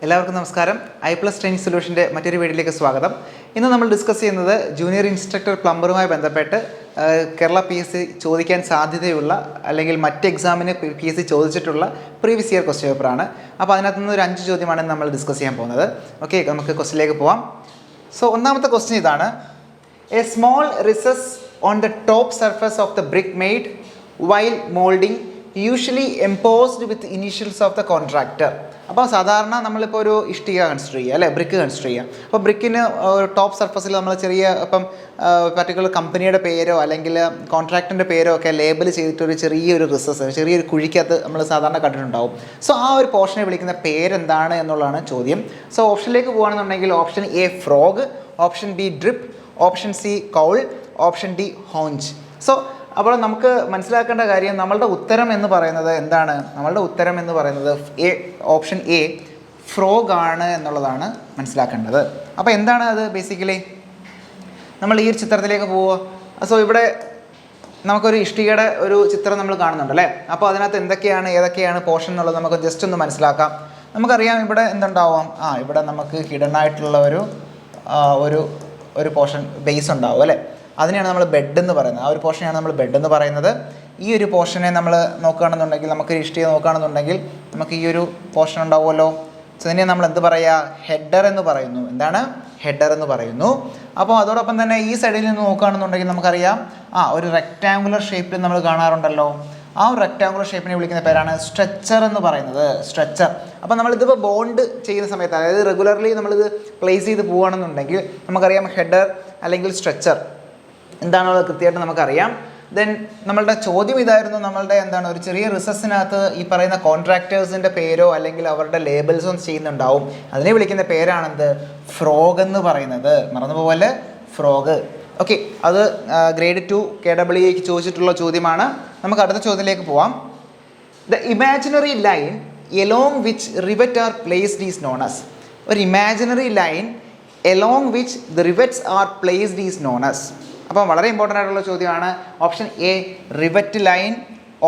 എല്ലാവർക്കും നമസ്കാരം. iPlus training സൊല്യൂഷൻ്റെ മറ്റൊരു വീഡിയോയിലേക്ക് സ്വാഗതം. ഇന്ന് നമ്മൾ ഡിസ്കസ് ചെയ്യുന്നത് ജൂനിയർ ഇൻസ്ട്രക്ടർ പ്ലംബറുമായി ബന്ധപ്പെട്ട് കേരള PSC ചോദിക്കാൻ സാധ്യതയുള്ള അല്ലെങ്കിൽ മറ്റ് എക്സാമിന് PSC ചോദിച്ചിട്ടുള്ള പ്രീവിയസ് ഇയർ ക്വസ്റ്റ്യൻ പേപ്പറാണ്. അപ്പോൾ അതിനകത്ത് നിന്ന് ഒരു 5 ചോദ്യമാണ് നമ്മൾ ഡിസ്കസ് ചെയ്യാൻ പോകുന്നത്. ഓക്കെ, നമുക്ക് ക്വസ്റ്റ്യനിലേക്ക് പോവാം. സോ ഒന്നാമത്തെ ക്വസ്റ്റ്യൻ ഇതാണ്: a small recess on the top surface of the brick made while moulding usually embossed with initials of the contractor. അപ്പോൾ സാധാരണ നമ്മളിപ്പോൾ ഒരു ഇഷ്ടിക കൺസിഡർ ചെയ്യുക, അല്ലേ, ബ്രിക്ക് കൺസിഡർ ചെയ്യുക. അപ്പോൾ ബ്രിക്കിന് ടോപ്പ് സർഫസിൽ നമ്മൾ ചെറിയ പർട്ടിക്കുലർ കമ്പനിയുടെ പേരോ അല്ലെങ്കിൽ കോൺട്രാക്ടറിൻ്റെ പേരോ ഒക്കെ ലേബൽ ചെയ്തിട്ടൊരു ചെറിയൊരു റിസസ്, ചെറിയൊരു കുഴിക്കകത്ത് നമ്മൾ സാധാരണ കണ്ടിട്ടുണ്ടാവും. സോ ആ ഒരു പോർഷനെ വിളിക്കുന്ന പേരെന്താണ് എന്നുള്ളതാണ് ചോദ്യം. സോ ഓപ്ഷനിലേക്ക് പോകുകയാണെന്നുണ്ടെങ്കിൽ option A frog, option B drip, option C cowl, option D haunch. So അപ്പോൾ നമുക്ക് മനസ്സിലാക്കേണ്ട കാര്യം, നമ്മളുടെ ഉത്തരം എന്ന് പറയുന്നത് എന്താണ്? നമ്മളുടെ ഉത്തരം എന്ന് പറയുന്നത് ഓപ്ഷൻ എ ഫ്രോഗ് ആണ് എന്നുള്ളതാണ് മനസ്സിലാക്കേണ്ടത്. അപ്പോൾ എന്താണ് അത്? ബേസിക്കലി നമ്മൾ ഈ ഒരു ചിത്രത്തിലേക്ക് പോവുക. സോ ഇവിടെ നമുക്കൊരു ഇഷ്ടികയുടെ ഒരു ചിത്രം നമ്മൾ കാണുന്നുണ്ട്, അല്ലേ? അപ്പോൾ അതിനകത്ത് ഏതൊക്കെയാണ് പോർഷൻ എന്നുള്ളത് നമുക്ക് ജസ്റ്റ് ഒന്ന് മനസ്സിലാക്കാം. നമുക്കറിയാം ഇവിടെ എന്തുണ്ടാവും? ഇവിടെ നമുക്ക് ഹിഡൻ ആയിട്ടുള്ള ഒരു പോർഷൻ ബേസ് ഉണ്ടാവും, അല്ലേ? അതിനെയാണ് നമ്മൾ ബെഡ് എന്ന് പറയുന്നത്. ആ ഒരു പോർഷനെയാണ് നമ്മൾ ബെഡ് എന്ന് പറയുന്നത്. ഈ ഒരു പോർഷനെ നമ്മൾ നോക്കുകയാണെന്നുണ്ടെങ്കിൽ, നമുക്ക് ഇഷ്ടിക നോക്കുകയാണെന്നുണ്ടെങ്കിൽ നമുക്ക് ഈ ഒരു പോർഷൻ ഉണ്ടാവുമല്ലോ. സോ ഇതിനെ നമ്മൾ എന്ത് പറയുക? ഹെഡർ എന്ന് പറയുന്നു. എന്താണ്? ഹെഡർ എന്ന് പറയുന്നു. അപ്പോൾ അതോടൊപ്പം തന്നെ ഈ സൈഡിൽ നിന്ന് നോക്കുകയാണെന്നുണ്ടെങ്കിൽ നമുക്കറിയാം ഒരു റെക്റ്റാങ്കുലർ ഷേപ്പിൽ നമ്മൾ കാണാറുണ്ടല്ലോ. ആ ഒരു റെക്റ്റാങ്കുലർ ഷേപ്പിനെ വിളിക്കുന്ന പേരാണ് സ്ട്രെച്ചർ എന്ന് പറയുന്നത്. സ്ട്രെച്ചർ. അപ്പോൾ നമ്മളിതിപ്പോൾ ബോണ്ട് ചെയ്യുന്ന സമയത്ത്, അതായത് റെഗുലർലി നമ്മളിത് പ്ലേസ് ചെയ്ത് പോവുകയാണെന്നുണ്ടെങ്കിൽ നമുക്കറിയാം ഹെഡർ അല്ലെങ്കിൽ സ്ട്രെച്ചർ എന്താണുള്ളത് കൃത്യമായിട്ട് നമുക്കറിയാം. ദെൻ നമ്മളുടെ ചോദ്യം ഇതായിരുന്നു, നമ്മളുടെ ഒരു ചെറിയ റിസസിനകത്ത് ഈ പറയുന്ന കോൺട്രാക്ടേഴ്സിൻ്റെ പേരോ അല്ലെങ്കിൽ അവരുടെ ലേബൽസോ ചെയ്യുന്നുണ്ടാവും. അതിനെ വിളിക്കുന്ന പേരാണെന്ത്? ഫ്രോഗ് എന്ന് പറയുന്നത്. മറന്നുപോലെ ഫ്രോഗ്. ഓക്കെ, അത് ഗ്രേഡ് 2 KEEക്ക് ചോദിച്ചിട്ടുള്ള ചോദ്യമാണ്. നമുക്ക് അടുത്ത ചോദ്യത്തിലേക്ക് പോവാം. The imaginary line along which rivet are placed is known as. ഒരു imaginary line along which the rivets are placed is known as. അപ്പോൾ വളരെ ഇമ്പോർട്ടൻ്റ് ആയിട്ടുള്ള ചോദ്യമാണ്. Option A rivet line,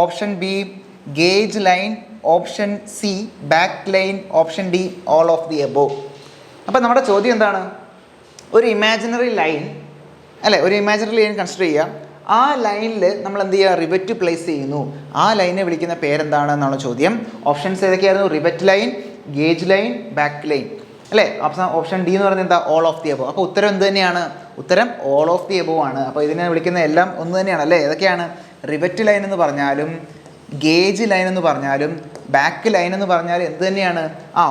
option B gauge line, option C back line, option D all of the above. അപ്പോൾ നമ്മുടെ ചോദ്യം എന്താണ്? ഒരു ഇമാജിനറി ലൈൻ, അല്ലേ, ഒരു ഇമാജിനറി ലൈൻ കൺസിഡർ ചെയ്യുക. ആ ലൈനിൽ നമ്മൾ എന്ത് ചെയ്യുക? റിവറ്റ് പ്ലേസ് ചെയ്യുന്നു. ആ ലൈനെ വിളിക്കുന്ന പേരെന്താണ് എന്നാണ് ചോദ്യം. ഓപ്ഷൻസ് ഏതൊക്കെയായിരുന്നു? Rivet line, gauge line, back line, അല്ലേ? ഓപ്ഷൻ ഡി എന്ന് പറയുന്നത് എന്താ? All of the above. അപ്പോൾ ഉത്തരം എന്ത് തന്നെയാണ്? ഉത്തരം ഓൾ ഓഫ് ദി എബോവ് ആണ്. അപ്പോൾ ഇതിനെ വിളിക്കുന്ന എല്ലാം ഒന്ന് തന്നെയാണ്, അല്ലേ? ഏതൊക്കെയാണ്? റിവറ്റ് ലൈൻ എന്ന് പറഞ്ഞാലും ഗേജ് ലൈൻ എന്ന് പറഞ്ഞാലും ബാക്ക് ലൈൻ എന്ന് പറഞ്ഞാലും എന്ത് തന്നെയാണ്?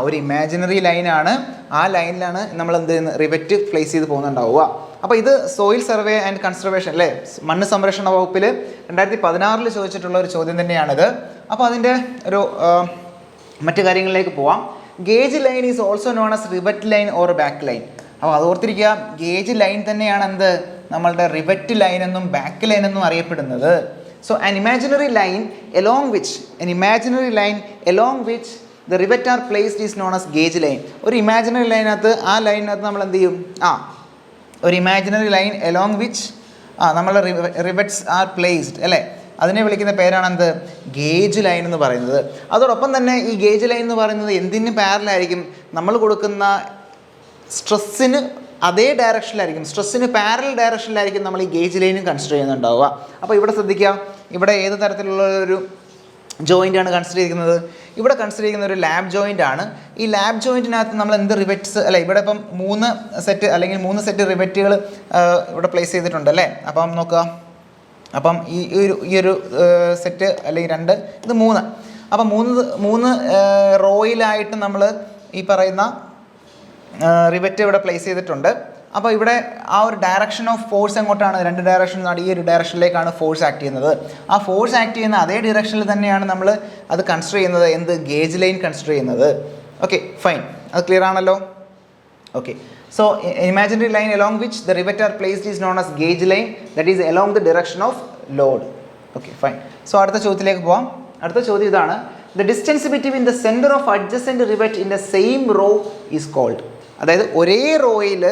ഒരു ഇമാജിനറി ലൈനാണ്. ആ ലൈനിലാണ് നമ്മൾ എന്ത് ചെയ്യുന്നത്? റിവറ്റ് പ്ലേസ് ചെയ്ത് പോകുന്നുണ്ടാവുക. അപ്പോൾ ഇത് സോയിൽ സർവേ ആൻഡ് കൺസർവേഷൻ, അല്ലേ, മണ്ണ് സംരക്ഷണ വകുപ്പിൽ 2016 ചോദിച്ചിട്ടുള്ള ഒരു ചോദ്യം തന്നെയാണിത്. അപ്പോൾ അതിൻ്റെ ഒരു മറ്റു കാര്യങ്ങളിലേക്ക് പോവാം. Gauge line is also known as rivet line or back line. അപ്പോൾ അത് ഓർത്തിരിക്കുക, ഗേജ് ലൈൻ തന്നെയാണ് എന്ത്? നമ്മളുടെ റിവറ്റ് ലൈൻ എന്നും ബാക്ക് ലൈൻ എന്നും അറിയപ്പെടുന്നത്. So an imaginary line along which the rivet are placed is known as gauge line. ഒരു ഇമാജിനറി ലൈനകത്ത്, ആ ലൈനകത്ത് നമ്മൾ എന്ത് ചെയ്യും? ഒരു ഇമാജിനറി ലൈൻ along which നമ്മളെ റിവറ്റ്സ് ആർ പ്ലേസ്ഡ്, അല്ലേ, അതിനെ വിളിക്കുന്ന പേരാണ് എന്ത്? ഗേജ് ലൈൻ എന്ന് പറയുന്നത്. അതോടൊപ്പം തന്നെ ഈ ഗേജ് ലൈൻ എന്ന് പറയുന്നത് എന്തിന് പാരലായിരിക്കും? നമ്മൾ കൊടുക്കുന്ന സ്ട്രെസ്സിന് അതേ ഡയറക്ഷനിലായിരിക്കും, സ്ട്രെസ്സിന് പാരലൽ ഡയറക്ഷനിലായിരിക്കും നമ്മൾ ഈ ഗേജ് ലൈനും കൺസിഡർ ചെയ്യുന്നുണ്ടാവുക. അപ്പോൾ ഇവിടെ ശ്രദ്ധിക്കുക, ഇവിടെ ഏത് തരത്തിലുള്ള ഒരു ജോയിൻ്റാണ് കൺസിഡർ ചെയ്യുന്നത്? ഇവിടെ കൺസിഡർ ചെയ്യുന്ന ഒരു ലാബ് ജോയിൻ്റ് ആണ്. ഈ ലാബ് ജോയിൻറ്റിനകത്ത് നമ്മൾ എന്ത് റിവറ്റ്സ്, അല്ല, ഇവിടെ ഇപ്പം 3 സെറ്റ് റിവറ്റുകൾ ഇവിടെ പ്ലേസ് ചെയ്തിട്ടുണ്ട്, അല്ലേ? അപ്പം നോക്കുക, അപ്പം ഈ ഒരു സെറ്റ് അല്ലെങ്കിൽ 2, ഇത് 3. അപ്പം 3 റോയിലായിട്ട് നമ്മൾ ഈ പറയുന്ന റിവറ്റ് ഇവിടെ പ്ലേസ് ചെയ്തിട്ടുണ്ട്. അപ്പോൾ ഇവിടെ ആ ഒരു ഡയറക്ഷൻ ഓഫ് ഫോഴ്സ് എങ്ങോട്ടാണ്? 2 ഡയറക്ഷനിലാണ്. ഈ ഒരു ഡയറക്ഷനിലേക്കാണ് ഫോഴ്സ് ആക്ട് ചെയ്യുന്നത്. ആ ഫോഴ്സ് ആക്ട് ചെയ്യുന്ന അതേ ഡയറക്ഷനിൽ തന്നെയാണ് നമ്മൾ അത് കൺസിഡർ ചെയ്യുന്നത്. എന്ത്? ഗേജ് ലൈൻ കൺസിഡർ ചെയ്യുന്നത്. Okay, fine. അത് ക്ലിയർ ആണല്ലോ? Okay, so imaginary line along which the rivet are placed is known as gauge line, that is along the direction of load. Okay, fine. So അടുത്ത ചോദ്യത്തിലേക്ക് പോവാം. അടുത്ത ചോദ്യം ഇതാണ്: the distance between the center of adjacent rivet in the same row is called. അതായത് ഒരേ റോയിൽ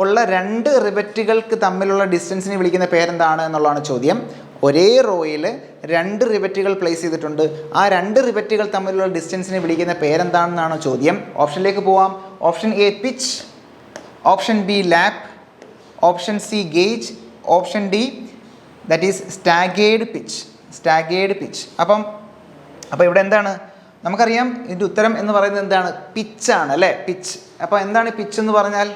ഉള്ള 2 റിവറ്റുകൾക്ക് തമ്മിലുള്ള ഡിസ്റ്റൻസിനെ വിളിക്കുന്ന പേരെന്താണ് എന്നുള്ളതാണ് ചോദ്യം. ഒരേ റോയിൽ 2 റിവറ്റുകൾ പ്ലേസ് ചെയ്തിട്ടുണ്ട്. ആ 2 റിവറ്റുകൾ തമ്മിലുള്ള ഡിസ്റ്റൻസിനെ വിളിക്കുന്ന പേരെന്താണെന്നാണ് ചോദ്യം. ഓപ്ഷനിലേക്ക് പോവാം. Option A pitch, option B lap, option C gauge, option D that is staggered pitch. അപ്പോൾ ഇവിടെ എന്താണ് നമുക്കറിയാം, ഇതിൻ്റെ ഉത്തരം എന്ന് പറയുന്നത് എന്താണ്? പിച്ചാണ് അല്ലേ, പിച്ച്. അപ്പോൾ എന്താണ് പിച്ച് എന്ന് പറഞ്ഞാൽ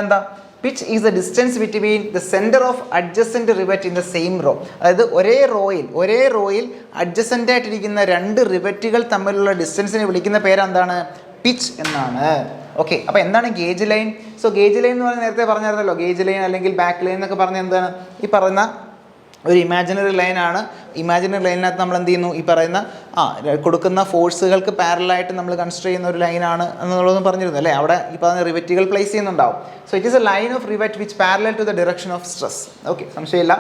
എന്താ? Pitch is the distance between the centre of adjacent rivet in the same row. അതായത് ഒരേ റോയിൽ അഡ്ജസൻ്റ് ആയിട്ടിരിക്കുന്ന 2 റിവറ്റുകൾ തമ്മിലുള്ള ഡിസ്റ്റൻസിനെ വിളിക്കുന്ന പേരെന്താണ്? പിച്ച് എന്നാണ്. ഓക്കെ, അപ്പോൾ എന്താണ് gauge line? So gauge line എന്ന് പറഞ്ഞാൽ നേരത്തെ പറഞ്ഞായിരുന്നല്ലോ, ഗേജ് ലൈൻ അല്ലെങ്കിൽ ബാക്ക് ലൈൻ എന്നൊക്കെ പറഞ്ഞാൽ എന്താണ്? ഈ പറയുന്ന ഒരു ഇമാജിനറി ലൈനാണ്. ഇമാജിനറി ലൈനിനകത്ത് നമ്മൾ എന്ത് ചെയ്യുന്നു? ഈ പറയുന്ന കൊടുക്കുന്ന ഫോഴ്സുകൾക്ക് പാരലായിട്ട് നമ്മൾ കൺസിഡർ ചെയ്യുന്ന ഒരു ലൈനാണ് എന്നുള്ളതും പറഞ്ഞിരുന്നു അല്ലേ. അവിടെ ഈ പറയുന്ന റിവറ്റുകൾ പ്ലേസ് ചെയ്യുന്നുണ്ടാവും. So it is a line of rivet which parallel to the direction of stress. Okay, സംശയമില്ല.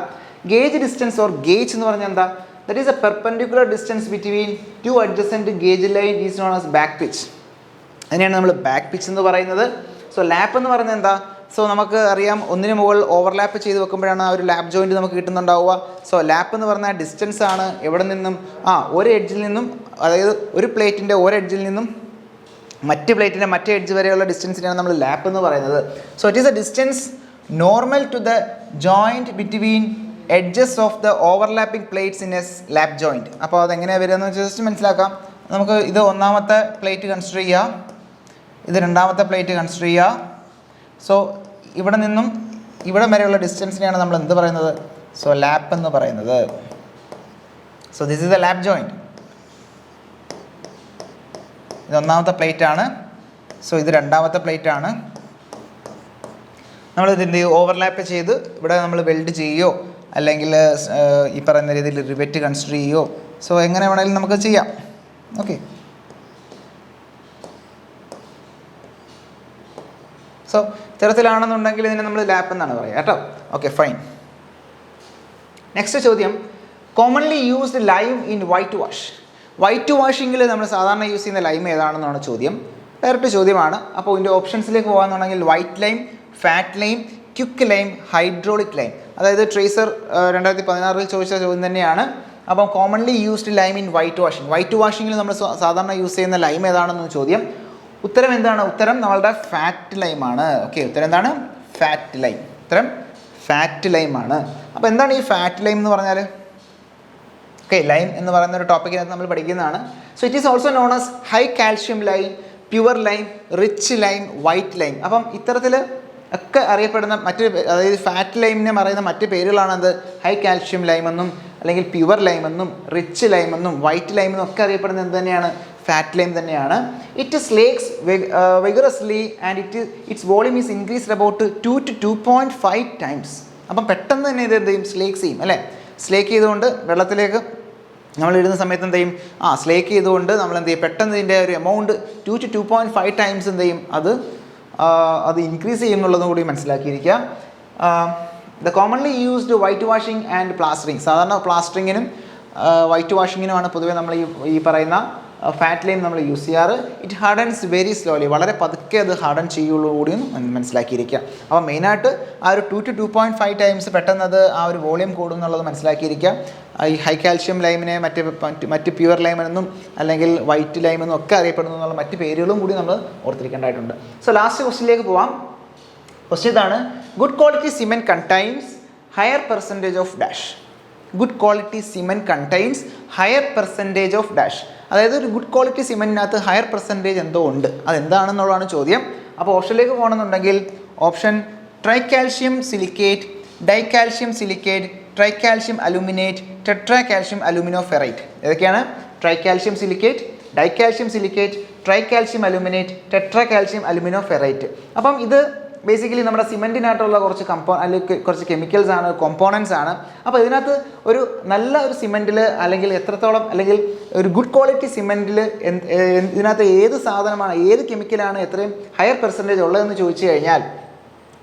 ഗേജ് ഡിസ്റ്റൻസ് ഓർ ഗേജ് എന്ന് പറഞ്ഞാൽ എന്താ? That is a perpendicular distance between 2 adjacent gauge line is known as back pitch. അതിനെയാണ് നമ്മൾ back pitch എന്ന് പറയുന്നത്. So lap എന്ന് പറഞ്ഞാൽ എന്താ? സോ നമുക്ക് അറിയാം, ഒന്നിന് മുകളിൽ ഓവർലാപ്പ് ചെയ്ത് വെക്കുമ്പോഴാണ് ആ ഒരു ലാപ്പ് ജോയിൻറ്റ് നമുക്ക് കിട്ടുന്നുണ്ടാവുക. സോ ലാപ്പ് എന്ന് പറഞ്ഞാൽ ഡിസ്റ്റൻസ് ആണ്. എവിടെ നിന്നും? ഒരു എഡ്ജിൽ നിന്നും, അതായത് ഒരു പ്ലേറ്റിൻ്റെ ഒരു എഡ്ജിൽ നിന്നും മറ്റ് പ്ലേറ്റിൻ്റെ മറ്റേ എഡ്ജ് വരെയുള്ള ഡിസ്റ്റൻസിനാണ് നമ്മൾ ലാപ്പ് എന്ന് പറയുന്നത്. So it is a distance normal to the joint between edges of the overlapping plates in a lap joint. അപ്പോൾ അതെങ്ങനെയാണ് വരിക എന്ന് ജസ്റ്റ് മനസ്സിലാക്കാം. നമുക്ക് ഇത് ഒന്നാമത്തെ പ്ലേറ്റ് കൺസിഡർ ചെയ്യാം, ഇത് രണ്ടാമത്തെ പ്ലേറ്റ് കൺസിഡർ ചെയ്യുക. സോ ഇവിടെ നിന്നും ഇവിടെ വരെയുള്ള ഡിസ്റ്റൻസിനെയാണ് നമ്മൾ എന്ത് പറയുന്നത്? സോ ലാപ്പ് എന്ന് പറയുന്നത്. So this is the lap joint. ഇത് ഒന്നാമത്തെ പ്ലേറ്റ് ആണ്. സോ ഇത് രണ്ടാമത്തെ പ്ലേറ്റ് ആണ്. നമ്മൾ ഇതിൻ്റെ ഓവർലാപ്പ് ചെയ്ത് ഇവിടെ നമ്മൾ വെൽഡ് ചെയ്യുകയോ അല്ലെങ്കിൽ ഈ പറയുന്ന രീതിയിൽ റിവെറ്റ് കൺസിഡർ ചെയ്യുകയോ സോ എങ്ങനെ വേണമെങ്കിലും നമുക്ക് ചെയ്യാം. ഓക്കെ, സോ ഇത്തരത്തിലാണെന്നുണ്ടെങ്കിൽ ഇതിനെ നമ്മൾ ലാപ്പ് എന്നാണ് പറയുക കേട്ടോ. Okay, fine. നെക്സ്റ്റ് ചോദ്യം, commonly used lime in white wash. White വാഷിങ്ങിൽ നമ്മൾ സാധാരണ യൂസ് ചെയ്യുന്ന ലൈം ഏതാണെന്നാണ് ചോദ്യം. ഡയറക്റ്റ് ചോദ്യമാണ്. അപ്പോൾ ഇതിൻ്റെ ഓപ്ഷൻസിലേക്ക് പോകാമെന്നുണ്ടെങ്കിൽ white lime, fat lime, quick lime, hydraulic lime. അതായത് ട്രേസർ 2016 ചോദിച്ച ചോദ്യം തന്നെയാണ്. അപ്പം commonly used lime in white വാഷിങ്ങിൽ നമ്മൾ സാധാരണ യൂസ് ചെയ്യുന്ന ലൈം ഏതാണെന്ന് ചോദ്യം. ഉത്തരം എന്താണ്? ഉത്തരം നമ്മളുടെ ഫാറ്റ് ലൈമാണ്. ഓക്കെ, ഉത്തരം എന്താണ്? Fat lime. ഉത്തരം ഫാറ്റ് ലൈമാണ്. അപ്പോൾ എന്താണ് ഈ ഫാറ്റ് ലൈം എന്ന് പറഞ്ഞാൽ? ഓക്കെ, ലൈം എന്ന് പറയുന്ന ഒരു ടോപ്പിക്കിനകത്ത് നമ്മൾ പഠിക്കുന്നതാണ്. So it is also known as high calcium lime, pure lime, rich lime, white lime. അപ്പം ഇത്തരത്തിൽ ഒക്കെ അറിയപ്പെടുന്ന അതായത് ഫാറ്റ് ലൈമിനെ പറയുന്ന മറ്റ് പേരുകളാണത് ഹൈ കാൽഷ്യം ലൈം എന്നും അല്ലെങ്കിൽ പ്യുവർ ലൈം എന്നും റിച്ച് ലൈം എന്നും വൈറ്റ് ലൈം എന്നും ഒക്കെ അറിയപ്പെടുന്നത് എന്ത് തന്നെയാണ്? ഫാറ്റ് ലൈം തന്നെയാണ്. It slakes vigorously and its volume is increased about 2 to 2.5 times. അപ്പം പെട്ടെന്ന് തന്നെ ഇത് എന്ത് ചെയ്യും? സ്ലേക്ക് ചെയ്യും അല്ലേ. സ്ലേക്ക് ചെയ്തുകൊണ്ട് വെള്ളത്തിലേക്ക് നമ്മൾ ഇടുന്ന സമയത്ത് എന്ത് ചെയ്യും? സ്ലേക്ക് ചെയ്തുകൊണ്ട് നമ്മൾ എന്ത് ചെയ്യും? പെട്ടെന്ന് ഇതിൻ്റെ ഒരു എമൗണ്ട് 2 to 2.5 times എന്ത് ചെയ്യും? അത് ഇൻക്രീസ് ചെയ്യും എന്നുള്ളതും കൂടി മനസ്സിലാക്കിയിരിക്കുക. The commonly used white washing and plastering. സാധാരണ പ്ലാസ്റ്ററിങ്ങിനും വൈറ്റ് വാഷിങ്ങിനുമാണ് പൊതുവേ നമ്മൾ ഈ പറയുന്ന ഫാറ്റ് ലൈം നമ്മൾ യൂസ് ചെയ്യാറ്. It hardens very slowly. വളരെ പതുക്കെ അത് ഹാർഡൻ ചെയ്യുള്ളൂ കൂടിയും മനസ്സിലാക്കിയിരിക്കുക. അപ്പോൾ മെയിനായിട്ട് ആ ഒരു 2 to 2.5 times പെട്ടെന്ന് അത് ആ ഒരു വോളിയം കൂടും എന്നുള്ളത് മനസ്സിലാക്കിയിരിക്കുക. ഈ ഹൈ കാൽഷ്യം ലൈമിനെ മറ്റ് പ്യുവർ ലൈം എന്നും അല്ലെങ്കിൽ വൈറ്റ് ലൈം എന്നും ഒക്കെ അറിയപ്പെടുന്നു എന്നുള്ള മറ്റ് പേരുകളും കൂടി നമ്മൾ ഓർത്തിരിക്കേണ്ടതായിട്ടുണ്ട്. സോ ലാസ്റ്റ് ക്വസ്റ്റിനിലേക്ക് പോവാം. ക്വസ്റ്റ്യൻ ഇതാണ്, good quality cement contains higher percentage of dash. Good quality cement contains higher percentage of dash. അതായത് ഒരു ഗുഡ് ക്വാളിറ്റി സിമെൻറ്റിനകത്ത് ഹയർ പെർസെൻറ്റേജ് എന്തോ ഉണ്ട്, അതെന്താണെന്നുള്ളതാണ് ചോദ്യം. അപ്പോൾ ഓപ്ഷനിലേക്ക് പോകണമെന്നുണ്ടെങ്കിൽ option tricalcium silicate, dicalcium silicate, tricalcium aluminate, tetracalcium aluminoferrite. ഏതൊക്കെയാണ്? Tricalcium silicate, dicalcium silicate, tricalcium aluminate, tetracalcium aluminoferrite. അപ്പം ഇത് ബേസിക്കലി നമ്മുടെ സിമെൻറ്റിനകത്തുള്ള കുറച്ച് കെമിക്കൽസ് ആണ്, കോമ്പോണൻസ് ആണ്. അപ്പോൾ ഇതിനകത്ത് ഒരു നല്ല ഒരു സിമെൻറ്റിൽ അല്ലെങ്കിൽ എത്രത്തോളം അല്ലെങ്കിൽ ഒരു ഗുഡ് ക്വാളിറ്റി സിമെൻറ്റിൽ ഇതിനകത്ത് ഏത് സാധനമാണ്, ഏത് കെമിക്കലാണ് എത്രയും ഹയർ പെർസെൻറ്റേജ് ഉള്ളതെന്ന് ചോദിച്ചു കഴിഞ്ഞാൽ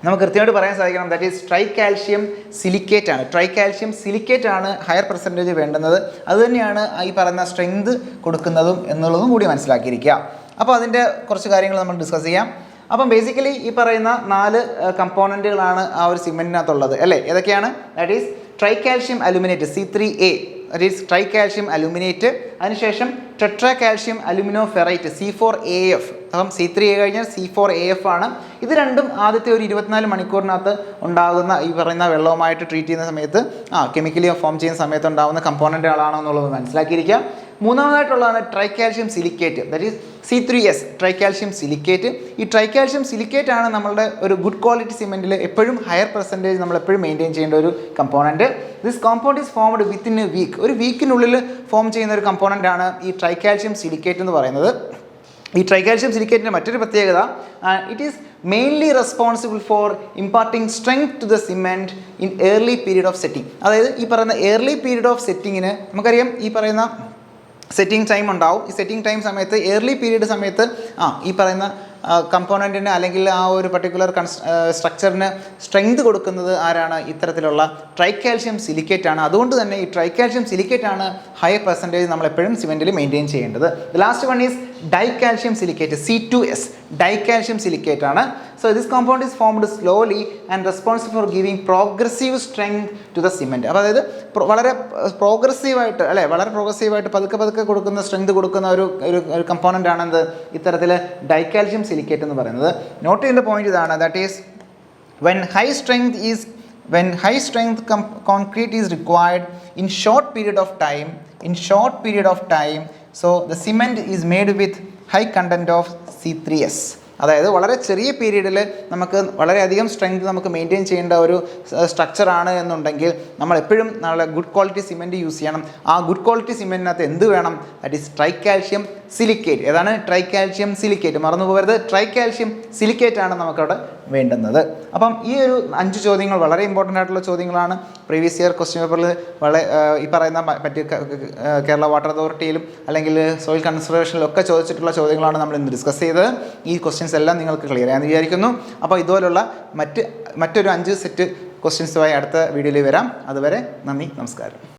നമുക്ക് കൃത്യമായിട്ട് പറയാൻ സാധിക്കണം. ദാറ്റ് ഈസ് ട്രൈകാൽഷ്യം സിലിക്കേറ്റ് ആണ്. ട്രൈകാൽഷ്യം സിലിക്കേറ്റ് ആണ് ഹയർ പെർസെൻറ്റേജ് വേണ്ടുന്നത്. അതുതന്നെയാണ് ഈ പറയുന്ന സ്ട്രെങ്ത് കൊടുക്കുന്നതും എന്നുള്ളതും കൂടി മനസ്സിലാക്കിയിരിക്കുക. അപ്പോൾ അതിൻ്റെ കുറച്ച് കാര്യങ്ങൾ നമ്മൾ ഡിസ്കസ് ചെയ്യാം. അപ്പം ബേസിക്കലി ഈ പറയുന്ന 4 കമ്പോണൻറ്റുകളാണ് ആ ഒരു സിമെൻറ്റിനകത്തുള്ളത് അല്ലേ. ഏതൊക്കെയാണ്? That is tricalcium aluminate C3A, that is tricalcium aluminate. അതിനുശേഷം tetracalcium aluminoferrite C4AF. അപ്പം C3A കഴിഞ്ഞാൽ C4AF ആണ്. ഇത് രണ്ടും ആദ്യത്തെ ഒരു 24 മണിക്കൂറിനകത്ത് ഉണ്ടാകുന്ന ഈ പറയുന്ന വെള്ളവുമായിട്ട് ട്രീറ്റ് ചെയ്യുന്ന സമയത്ത് കെമിക്കലി ഫോം ചെയ്യുന്ന സമയത്ത് ഉണ്ടാകുന്ന കമ്പോണൻറ്റുകളാണോ എന്നുള്ളത് മനസ്സിലാക്കിയിരിക്കുക. മൂന്നാമതായിട്ടുള്ളതാണ് tricalcium silicate, that is C3S, tricalcium silicate. ഈ ട്രൈകാൽഷ്യം സിലിക്കേറ്റ് ആണ് നമ്മളുടെ ഒരു ഗുഡ് ക്വാളിറ്റി സിമെൻറ്റിൽ എപ്പോഴും ഹയർ പെർസെൻറ്റേജ് നമ്മൾ എപ്പോഴും മെയിൻറ്റെയിൻ ചെയ്യേണ്ട ഒരു component. This compound is formed within a week. ഒരു വീക്കിനുള്ളിൽ ഫോം ചെയ്യുന്ന ഒരു കമ്പോണൻ്റ് ആണ് ഈ ട്രൈകാൽഷ്യം സിലിക്കേറ്റ് എന്ന് പറയുന്നത്. ഈ ട്രൈകാൽഷ്യം സിലിക്കേറ്റിൻ്റെ മറ്റൊരു പ്രത്യേകത, it is mainly responsible for imparting strength to the cement in early period of setting. അതായത് ഈ പറയുന്ന ഏർലി പീരീഡ് ഓഫ് സെറ്റിങ്ങിന് നമുക്കറിയാം ഈ പറയുന്ന സെറ്റിംഗ് ടൈം ഉണ്ടാവും. ഈ സെറ്റിംഗ് ടൈം സമയത്ത് ഏർലി പീരീഡ് സമയത്ത് ഈ പറയുന്ന കമ്പോണൻറ്റിന് അല്ലെങ്കിൽ ആ ഒരു പർട്ടിക്കുലർ സ്ട്രക്ചറിന് സ്ട്രെങ്ത് കൊടുക്കുന്നത് ആരാണ്? ഇത്തരത്തിലുള്ള ട്രൈകാൽഷ്യം സിലിക്കേറ്റ് ആണ്. അതുകൊണ്ട് തന്നെ ഈ ട്രൈകാൽഷ്യം സിലിക്കേറ്റ് ആണ് ഹയർ പെർസെൻറ്റേജ് നമ്മൾ എപ്പോഴും സിമെൻറ്റിൽ മെയിൻറ്റെയിൻ ചെയ്യേണ്ടത്. The last one is ഡൈകാൽഷ്യം silicate, C2S, ഡൈകാൽഷ്യം silicate ആണ്. So this compound is formed slowly and responsible for giving progressive strength to the cement. അപ്പോൾ അതായത് വളരെ പ്രോഗ്രസീവായിട്ട് വളരെ പ്രോഗ്രസീവായിട്ട് പതുക്കെ കൊടുക്കുന്ന സ്ട്രെങ്ത് കൊടുക്കുന്ന ഒരു കമ്പോണൻ്റ് ആണ് എന്ത്? ഇത്തരത്തിൽ ഡൈകാൽഷ്യം സിലിക്കേറ്റ് എന്ന് പറയുന്നത്. നോട്ട് ചെയ്യുന്ന പോയിന്റ് ഇതാണ്, that is when high strength concrete is required in short period of time, so the cement is made with high content of C3S. അതായത് വളരെ ചെറിയ പീരീഡിൽ നമുക്ക് വളരെയധികം സ്ട്രെങ്ത് നമുക്ക് മെയിൻറ്റെയിൻ ചെയ്യേണ്ട ഒരു സ്ട്രക്ചറാണ് എന്നുണ്ടെങ്കിൽ നമ്മൾ എപ്പോഴും നല്ല ഗുഡ് ക്വാളിറ്റി സിമെൻറ്റ് യൂസ് ചെയ്യണം. ആ ഗുഡ് ക്വാളിറ്റി സിമെൻറ്റിനകത്ത് എന്ത് വേണം? That is ട്രൈകാൽഷ്യം silicate. ഏതാണ് ട്രൈകാൽഷ്യം സിലിക്കേറ്റ്? മറന്നു പോകരുത്, ട്രൈകാൽഷ്യം സിലിക്കേറ്റ് ആണ് നമുക്കവിടെ വേണ്ടുന്നത്. അപ്പം ഈ ഒരു 5 ചോദ്യങ്ങൾ വളരെ ഇമ്പോർട്ടൻ്റ് ആയിട്ടുള്ള ചോദ്യങ്ങളാണ്. പ്രീവിയസ് ഇയർ ക്വസ്റ്റ്യൻ പേപ്പറിൽ ഈ പറയുന്ന കേരള വാട്ടർ അതോറിറ്റിയിലും അല്ലെങ്കിൽ സോയിൽ കൺസർവേഷനിലും ഒക്കെ ചോദിച്ചിട്ടുള്ള ചോദ്യങ്ങളാണ് നമ്മൾ ഇന്ന് ഡിസ്കസ് ചെയ്തത്. ഈ ക്വസ്റ്റ്യൻസ് എല്ലാം നിങ്ങൾക്ക് ക്ലിയർ ആയെന്ന് വിചാരിക്കുന്നു. അപ്പോൾ ഇതുപോലുള്ള മറ്റൊരു 5 സെറ്റ് ക്വസ്റ്റ്യൻസുമായി അടുത്ത വീഡിയോയിൽ വരാം. അതുവരെ നന്ദി, നമസ്കാരം.